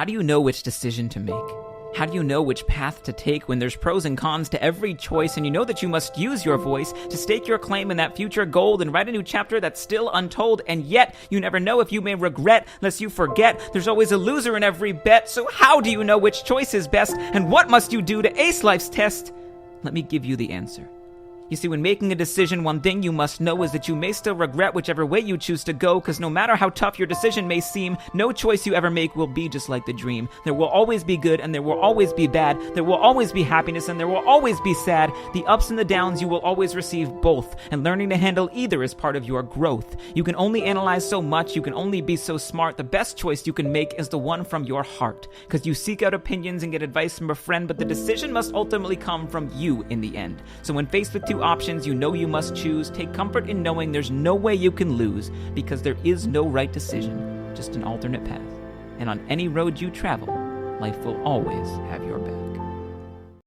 How do you know which decision to make? How do you know which path to take when there's pros and cons to every choice, and you know that you must use your voice to stake your claim in that future gold and write a new chapter that's still untold, and yet you never know if you may regret lest you forget there's always a loser in every bet. So how do you know which choice is best, and what must you do to ace life's test? Let me give you the answer. You see, when making a decision, one thing you must know is that you may still regret whichever way you choose to go, because no matter how tough your decision may seem, no choice you ever make will be just like the dream. There will always be good, and there will always be bad. There will always be happiness, and there will always be sad. The ups and the downs, you will always receive both, and learning to handle either is part of your growth. You can only analyze so much, you can only be so smart. The best choice you can make is the one from your heart, because you seek out opinions and get advice from a friend, but the decision must ultimately come from you in the end. So when faced with two options you know you must choose, take comfort in knowing there's no way you can lose, because there is no right decision, just an alternate path. And on any road you travel, life will always have your back.